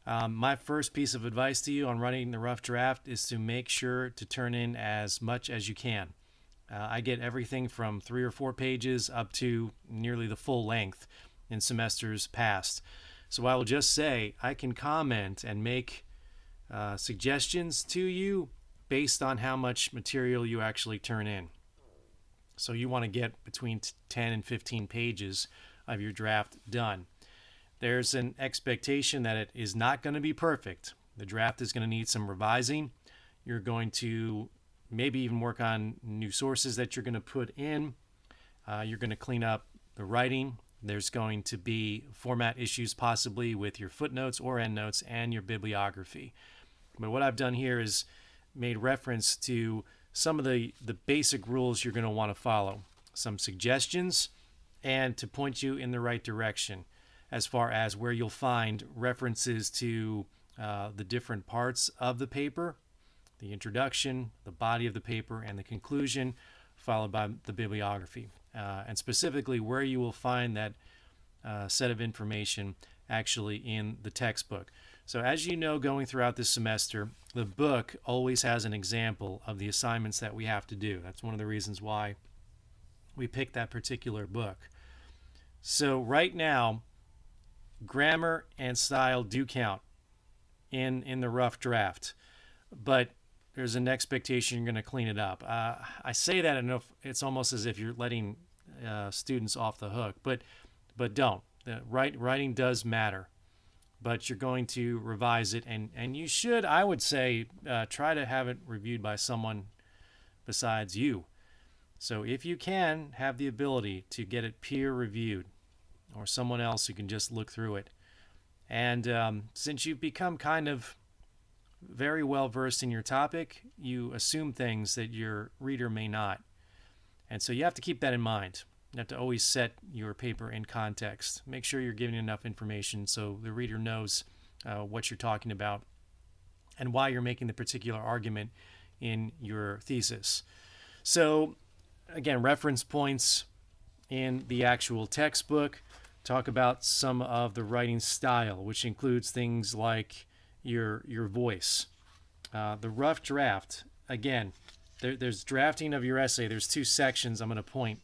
My first piece of advice to you on writing the rough draft is to make sure to turn in as much as you can. I get everything from 3 or 4 pages up to nearly the full length in semesters past. So I will just say I can comment and make suggestions to you based on how much material you actually turn in. So you want to get between 10 and 15 pages of your draft done. There's an expectation that it is not going to be perfect. The draft is going to need some revising. You're going to maybe even work on new sources that you're going to put in. You're going to clean up the writing. There's going to be format issues possibly with your footnotes or endnotes and your bibliography. But what I've done here is made reference to some of the basic rules you're going to want to follow, some suggestions, and to point you in the right direction as far as where you'll find references to the different parts of the paper, the introduction, the body of the paper, and the conclusion, followed by the bibliography, and specifically where you will find that set of information actually in the textbook. So as you know, going throughout this semester, the book always has an example of the assignments that we have to do. That's one of the reasons why we picked that particular book. So right now, grammar and style do count in the rough draft, but there's an expectation you're going to clean it up. I say that enough, it's almost as if you're letting students off the hook, but don't. Writing does matter, but you're going to revise it, and you should, I would say, try to have it reviewed by someone besides you. So if you can, have the ability to get it peer reviewed or someone else who can just look through it. And since you've become kind of very well versed in your topic, you assume things that your reader may not. And so you have to keep that in mind. You have to always set your paper in context. Make sure you're giving enough information so the reader knows what you're talking about and why you're making the particular argument in your thesis. So again, reference points in the actual textbook. Talk about some of the writing style, which includes things like your voice. The rough draft, again, there's drafting of your essay. There's 2 sections I'm going to point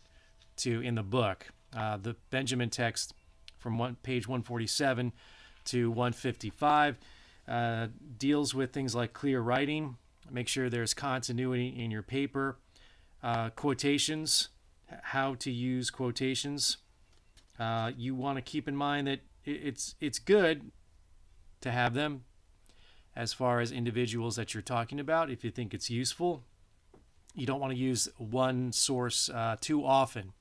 to in the book. The Benjamin text from page 147 to 155 deals with things like clear writing. Make sure there's continuity in your paper. Quotations, how to use quotations. You want to keep in mind that it's good to have them as far as individuals that you're talking about if you think it's useful. You don't want to use one source too often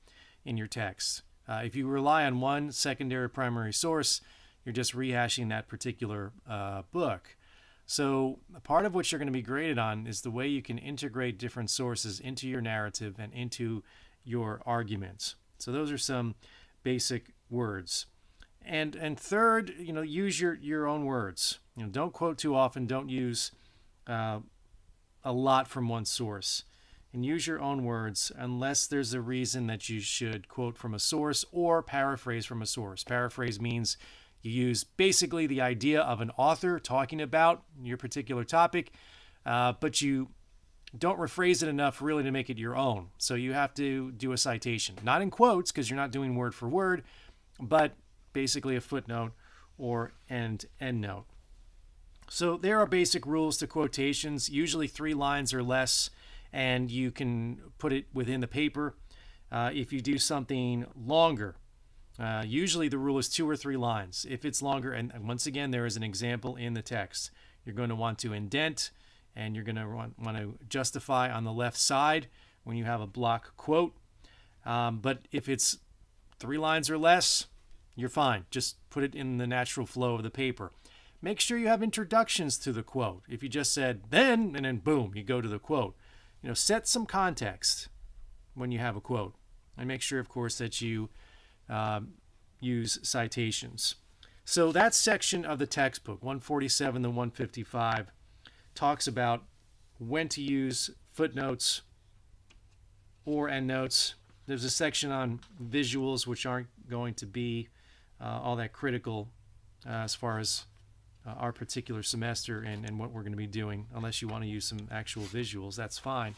in your text. If you rely on one secondary primary source, you're just rehashing that particular book. So part of what you're going to be graded on is the way you can integrate different sources into your narrative and into your arguments. So those are some basic words. And third, use your own words. Don't quote too often. Don't use a lot from one source. And use your own words unless there's a reason that you should quote from a source or paraphrase from a source. Paraphrase means you use basically the idea of an author talking about your particular topic, but you don't rephrase it enough really to make it your own. So you have to do a citation. Not in quotes because you're not doing word for word, but basically a footnote or endnote. So there are basic rules to quotations, usually 3 lines or less, and you can put it within the paper. If you do something longer, usually the rule is 2 or 3 lines. If it's longer, and once again, there is an example in the text, you're going to want to indent, and you're going to want to justify on the left side when you have a block quote. But if it's 3 lines or less, you're fine. Just put it in the natural flow of the paper. Make sure you have introductions to the quote. If you just said then, and then boom, you go to the quote. Set some context when you have a quote. And make sure, of course, that you use citations. So that section of the textbook, 147 to 155, talks about when to use footnotes or endnotes. There's a section on visuals, which aren't going to be all that critical as far as our particular semester and what we're going to be doing. Unless you want to use some actual visuals, that's fine.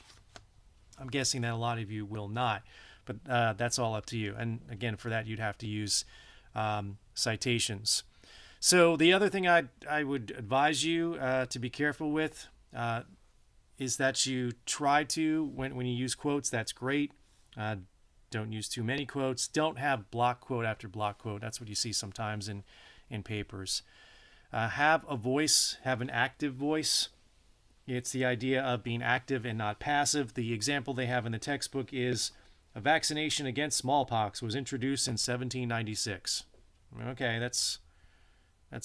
I'm guessing that a lot of you will not, but that's all up to you. And again, for that, you'd have to use citations. So the other thing I would advise you to be careful with is that you try to, when you use quotes, that's great. Don't use too many quotes. Don't have block quote after block quote. That's what you see sometimes in papers. Have a voice, have an active voice. It's the idea of being active and not passive. The example they have in the textbook is a vaccination against smallpox was introduced in 1796. Okay, that's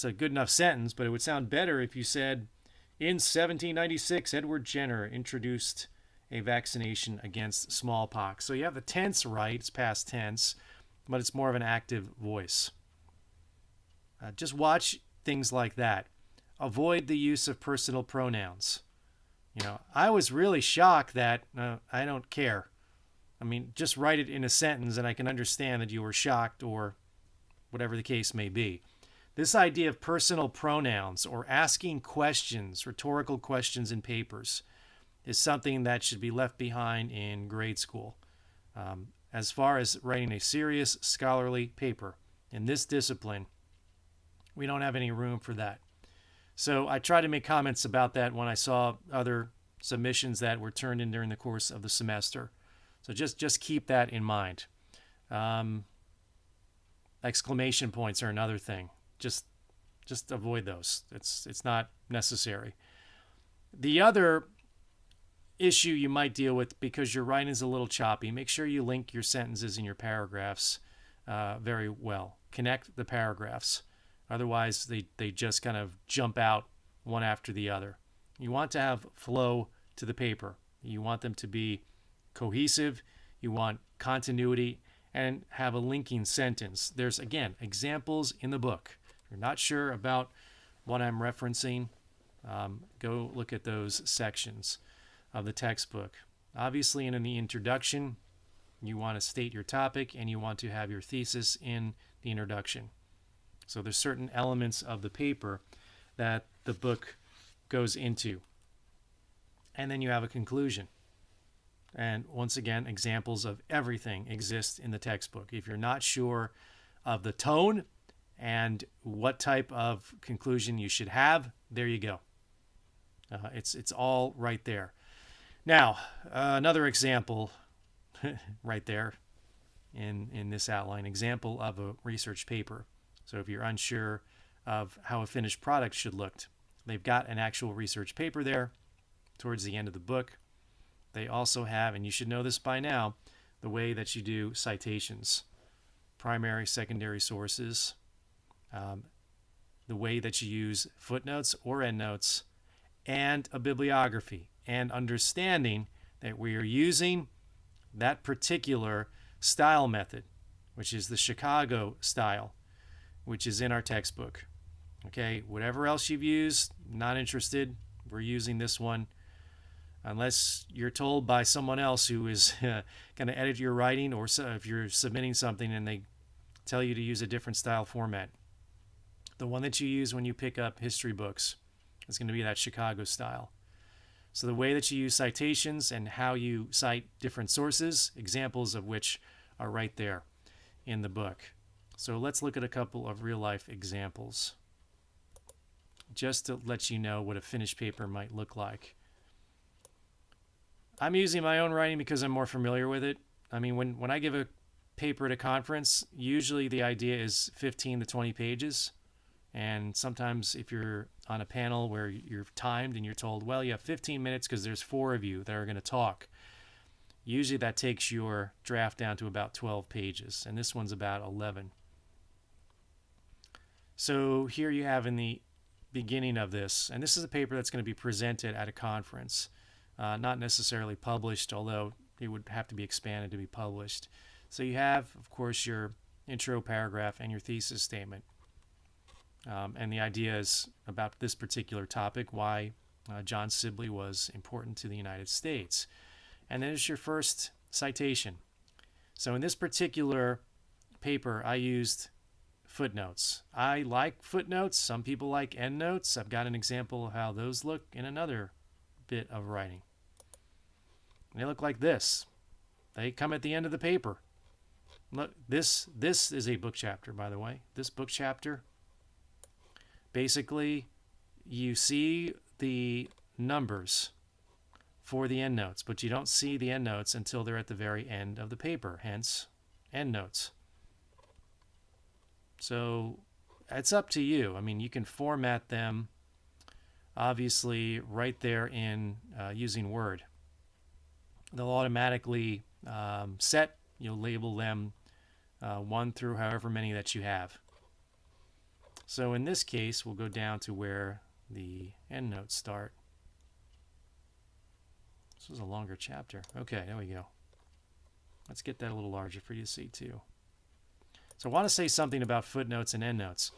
a good enough sentence, but it would sound better if you said, in 1796, Edward Jenner introduced a vaccination against smallpox. So you have the tense right, it's past tense, but it's more of an active voice. Just watch things like that. Avoid the use of personal pronouns. I was really shocked that I don't care. I mean, just write it in a sentence and I can understand that you were shocked or whatever the case may be. This idea of personal pronouns or asking questions, rhetorical questions in papers, is something that should be left behind in grade school. As far as writing a serious scholarly paper in this discipline, we don't have any room for that. So I tried to make comments about that when I saw other submissions that were turned in during the course of the semester. So just keep that in mind. Exclamation points are another thing. Just avoid those. It's not necessary. The other issue you might deal with, because your writing is a little choppy, make sure you link your sentences and your paragraphs very well. Connect the paragraphs. Otherwise, they just kind of jump out one after the other. You want to have flow to the paper. You want them to be cohesive. You want continuity and have a linking sentence. There's, again, examples in the book. If you're not sure about what I'm referencing, go look at those sections of the textbook. Obviously, in the introduction, you want to state your topic and you want to have your thesis in the introduction. So there's certain elements of the paper that the book goes into. And then you have a conclusion. And once again, examples of everything exist in the textbook. If you're not sure of the tone and what type of conclusion you should have, there you go. It's all right there. Now, another example right there in this outline, example of a research paper. So if you're unsure of how a finished product should look, they've got an actual research paper there towards the end of the book. They also have, and you should know this by now, the way that you do citations, primary, secondary sources, the way that you use footnotes or endnotes, and a bibliography, and understanding that we are using that particular style method, which is the Chicago style, which is in our textbook. Okay, whatever else you've used, not interested. We're using this one. Unless you're told by someone else who is going to edit your writing, or if you're submitting something and they tell you to use a different style format. The one that you use when you pick up history books is going to be that Chicago style. So the way that you use citations and how you cite different sources, examples of which are right there in the book. So let's look at a couple of real-life examples, just to let you know what a finished paper might look like. I'm using my own writing because I'm more familiar with it. I mean, when I give a paper at a conference, usually the idea is 15 to 20 pages. And sometimes if you're on a panel where you're timed and you're told, well, you have 15 minutes because there's 4 of you that are going to talk. Usually that takes your draft down to about 12 pages. And this one's about 11. So here you have in the beginning of this, and this is a paper that's going to be presented at a conference. Not necessarily published, although it would have to be expanded to be published. So you have, of course, your intro paragraph and your thesis statement. And the idea is about this particular topic, why John Sibley was important to the United States. And then it's your first citation. So in this particular paper, I used footnotes. I like footnotes. Some people like endnotes. I've got an example of how those look in another bit of writing. They look like this. They come at the end of the paper. Look, this is a book chapter, by the way. This book chapter, basically, you see the numbers for the endnotes, but you don't see the endnotes until they're at the very end of the paper, hence endnotes. So it's up to you. I mean, you can format them, obviously, right there in using Word. They'll automatically set. You'll label them 1 through however many that you have. So in this case, we'll go down to where the endnotes start. This was a longer chapter. Okay, there we go. Let's get that a little larger for you to see too. So I want to say something about footnotes and endnotes.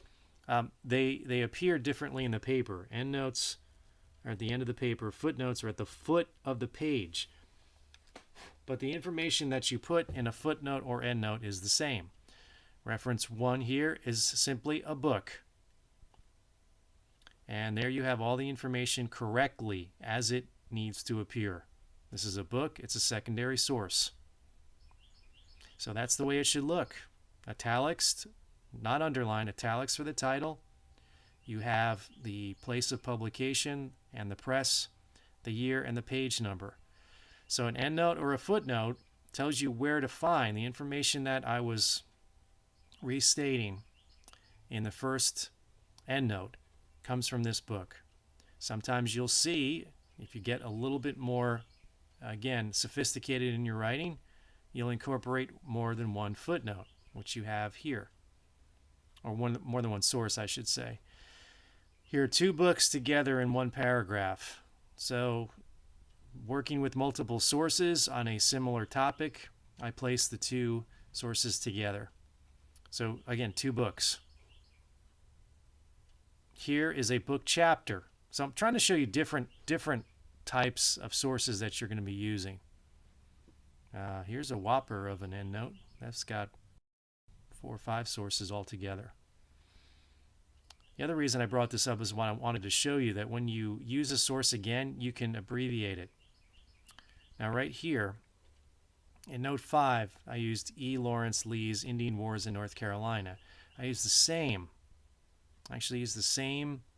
They appear differently in the paper. Endnotes are at the end of the paper. Footnotes are at the foot of the page. But the information that you put in a footnote or endnote is the same. Reference 1 here is simply a book. And there you have all the information correctly as it needs to appear. This is a book. It's a secondary source. So that's the way it should look. Italics, not underlined, italics for the title. You have the place of publication and the press, the year, and the page number. So an endnote or a footnote tells you where to find the information that I was restating in the first endnote comes from this book. Sometimes you'll see, if you get a little bit more, again, sophisticated in your writing, you'll incorporate more than one footnote, which you have here, or more than one source, I should say. Here are 2 books together in one paragraph. So working with multiple sources on a similar topic, I place the 2 sources together. So again, 2 books. Here is a book chapter. So I'm trying to show you different types of sources that you're going to be using. Here's a whopper of an endnote. That's got 4 or 5 sources altogether. The other reason I brought this up is I wanted to show you that when you use a source again, you can abbreviate it. Now right here, in note 5, I used E. Lawrence Lee's Indian Wars in North Carolina. I used the same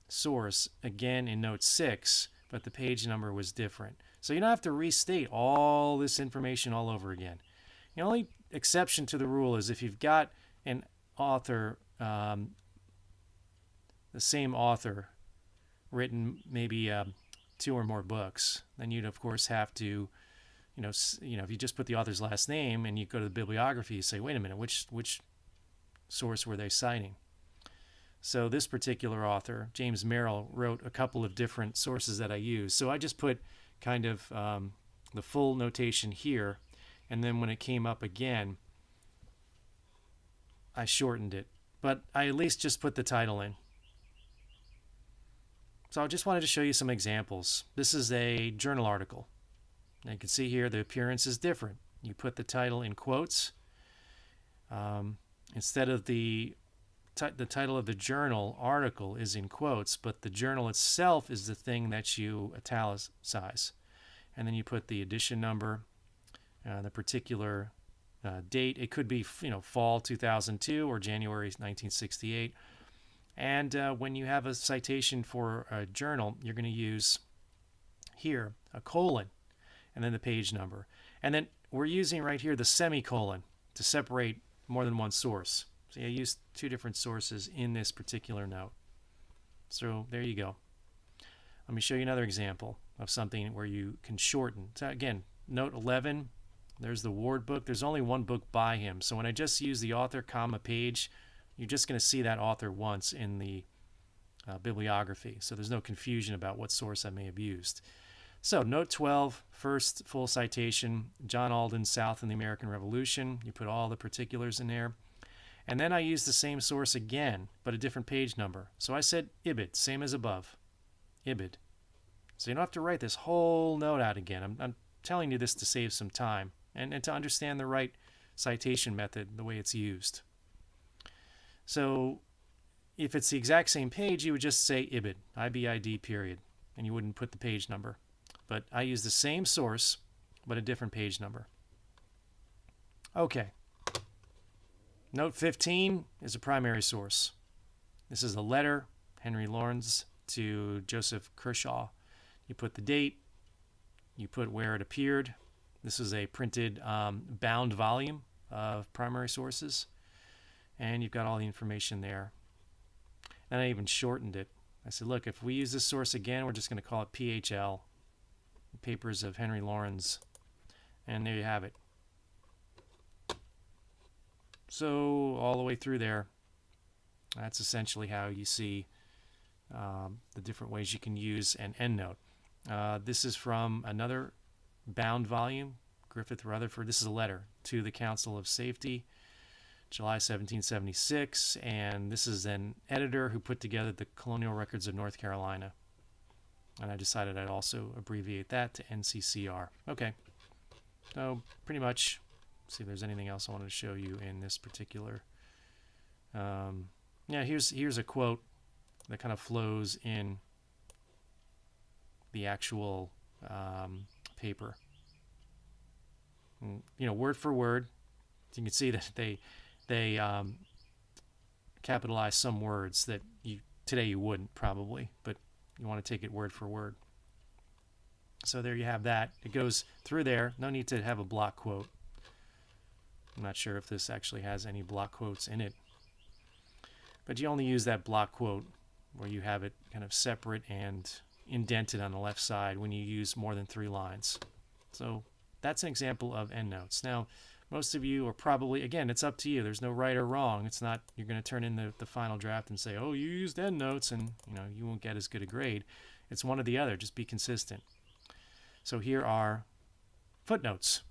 source again in note 6, but the page number was different. So you don't have to restate all this information all over again. The only exception to the rule is if you've got an author, the same author, written maybe 2 or more books, then you'd of course have to, if you just put the author's last name and you go to the bibliography, you say, wait a minute, which source were they citing? So this particular author, James Merrill, wrote a couple of different sources that I use. So I just put kind of the full notation here, and then when it came up again, I shortened it. But I at least just put the title in. So I just wanted to show you some examples. This is a journal article. And you can see here the appearance is different. You put the title in quotes. Instead of the title of the journal article is in quotes, but the journal itself is the thing that you italicize. And then you put the edition number, the particular date. It could be, fall 2002 or January 1968. And when you have a citation for a journal, you're going to use here a colon and then the page number. And then we're using right here the semicolon to separate more than one source. So I used 2 different sources in this particular note. So there you go. Let me show you another example of something where you can shorten. So again, note 11, there's the Ward book. There's only 1 book by him. So when I just use the author, comma, page, you're just going to see that author once in the bibliography. So there's no confusion about what source I may have used. So note 12, first full citation, John Alden, South in the American Revolution. You put all the particulars in there. And then I used the same source again, but a different page number. So I said Ibid, same as above, Ibid. So you don't have to write this whole note out again. I'm telling you this to save some time and to understand the right citation method, the way it's used. So if it's the exact same page, you would just say IBID, IBID period, and you wouldn't put the page number. But I use the same source, but a different page number. Okay. Note 15 is a primary source. This is a letter, Henry Lawrence to Joseph Kershaw. You put the date, you put where it appeared. This is a printed bound volume of primary sources, and you've got all the information there. And I even shortened it. I said, look, if we use this source again, we're just going to call it PHL, Papers of Henry Lawrence. And there you have it. So all the way through there, that's essentially how you see the different ways you can use an endnote. This is from another bound volume, Griffith Rutherford. This is a letter to the Council of Safety, July 1776, and this is an editor who put together the Colonial Records of North Carolina. And I decided I'd also abbreviate that to NCCR. Okay, so pretty much, see if there's anything else I wanted to show you in this particular. Yeah, here's a quote that kind of flows in the actual paper. And, you know, word for word, you can see that they capitalize some words that today you wouldn't probably, but you want to take it word for word. So there you have that. It goes through there. No need to have a block quote. I'm not sure if this actually has any block quotes in it. But you only use that block quote where you have it kind of separate and indented on the left side when you use more than 3 lines. So that's an example of endnotes. Now, most of you are probably, again, it's up to you. There's no right or wrong. It's not you're going to turn in the final draft and say, oh, you used endnotes, and you won't get as good a grade. It's one or the other. Just be consistent. So here are footnotes.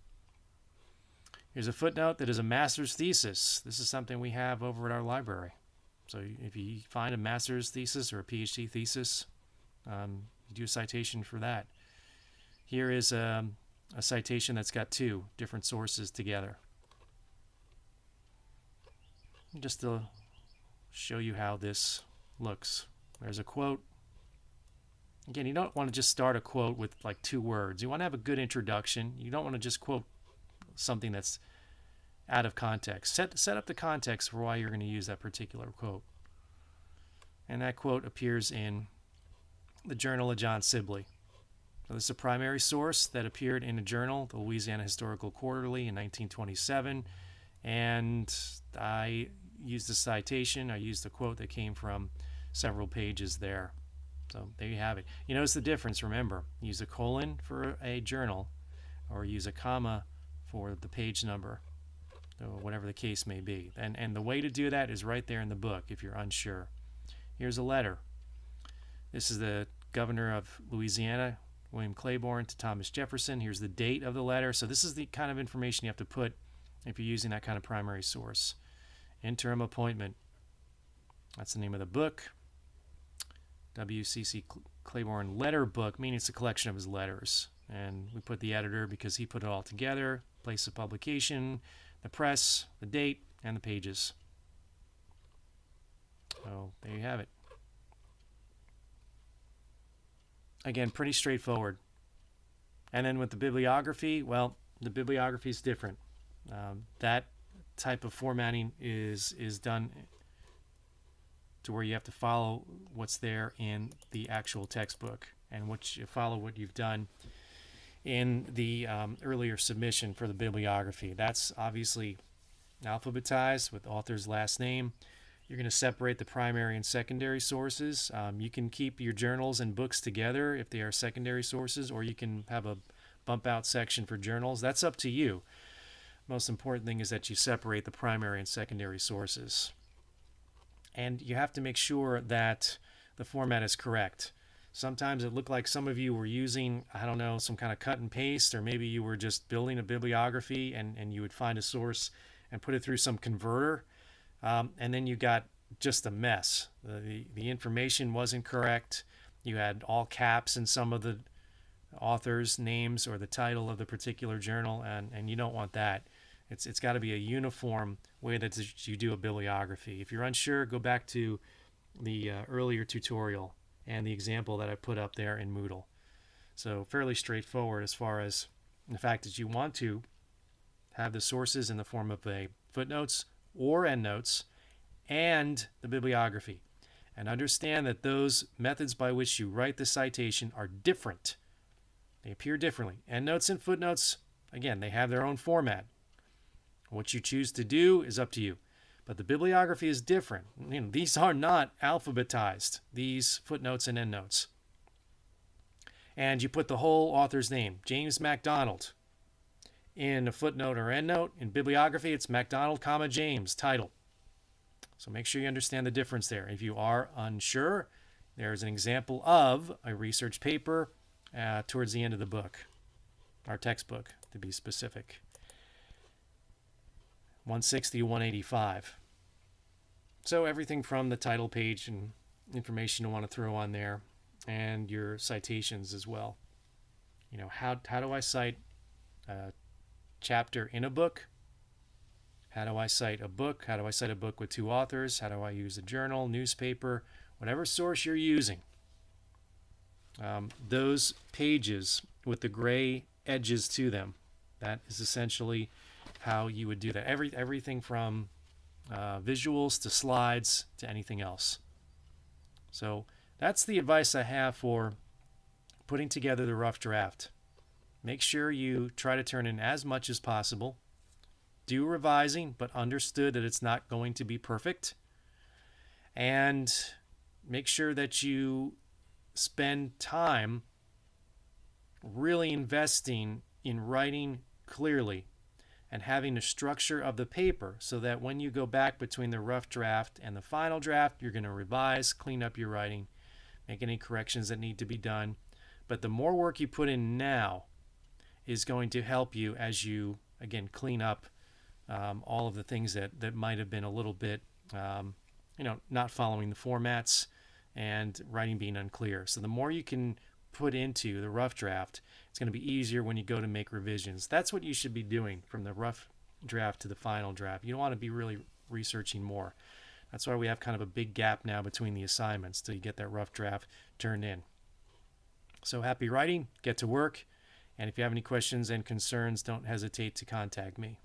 Here's a footnote that is a master's thesis. This is something we have over at our library. So if you find a master's thesis or a PhD thesis, you do a citation for that. Here is a citation that's got 2 different sources together. Just to show you how this looks. There's a quote. Again, you don't want to just start a quote with like 2 words. You want to have a good introduction. You don't want to just quote something that's out of context. Set up the context for why you're going to use that particular quote. And that quote appears in the Journal of John Sibley. So this is a primary source that appeared in a journal, the Louisiana Historical Quarterly in 1927. And I used a citation. I used a quote that came from several pages there. So there you have it. You notice the difference, remember. Use a colon for a journal or use a comma for the page number, or whatever the case may be. And the way to do that is right there in the book if you're unsure. Here's a letter. This is the governor of Louisiana, William Claiborne, to Thomas Jefferson. Here's the date of the letter. So this is the kind of information you have to put if you're using that kind of primary source. Interim appointment. That's the name of the book. W.C.C. Claiborne letter book, meaning it's a collection of his letters. And we put the editor because he put it all together, place of publication, the press, the date, and the pages. So there you have it. Again, pretty straightforward. And then with the bibliography, well, the bibliography is different. That type of formatting is done to where you have to follow what's there in the actual textbook and follow what you've done in the earlier submission for the bibliography. That's obviously alphabetized with author's last name. You're going to separate the primary and secondary sources. You can keep your journals and books together if they are secondary sources, or you can have a bump out section for journals. That's up to you. Most important thing is that you separate the primary and secondary sources. And you have to make sure that the format is correct. Sometimes it looked like some of you were using, I don't know, some kind of cut and paste, or maybe you were just building a bibliography and you would find a source and put it through some converter. And then you got just a mess. The information wasn't correct. You had all caps in some of the authors' names or the title of the particular journal, and you don't want that. It's got to be a uniform way that you do a bibliography. If you're unsure, go back to the earlier tutorial and the example that I put up there in Moodle. So fairly straightforward as far as the fact that you want to have the sources in the form of a footnotes or endnotes and the bibliography. And understand that those methods by which you write the citation are different. They appear differently. Endnotes and footnotes, again, they have their own format. What you choose to do is up to you. But the bibliography is different. These are not alphabetized, these footnotes and endnotes. And you put the whole author's name, James MacDonald, in a footnote or endnote. In bibliography, it's MacDonald, James, title. So make sure you understand the difference there. If you are unsure, there's an example of a research paper towards the end of the book, our textbook to be specific. 160 to 185. So everything from the title page and information you want to throw on there, and your citations as well. How do I cite a chapter in a book? How do I cite a book? How do I cite a book with two authors? How do I use a journal, newspaper, whatever source you're using? Those pages with the gray edges to them, that is essentially how you would do that. Everything from visuals to slides to anything else. So that's the advice I have for putting together the rough draft. Make sure you try to turn in as much as possible. Do revising, but understood that it's not going to be perfect. And make sure that you spend time really investing in writing clearly and having a structure of the paper so that when you go back between the rough draft and the final draft, you're going to revise, clean up your writing, make any corrections that need to be done. But the more work you put in now is going to help you as you, again, clean up all of the things that might have been a little bit, not following the formats and writing being unclear. So the more you can put into the rough draft, it's going to be easier when you go to make revisions. That's what you should be doing from the rough draft to the final draft. You don't want to be really researching more. That's why we have kind of a big gap now between the assignments till you get that rough draft turned in. So happy writing, get to work, and if you have any questions and concerns, don't hesitate to contact me.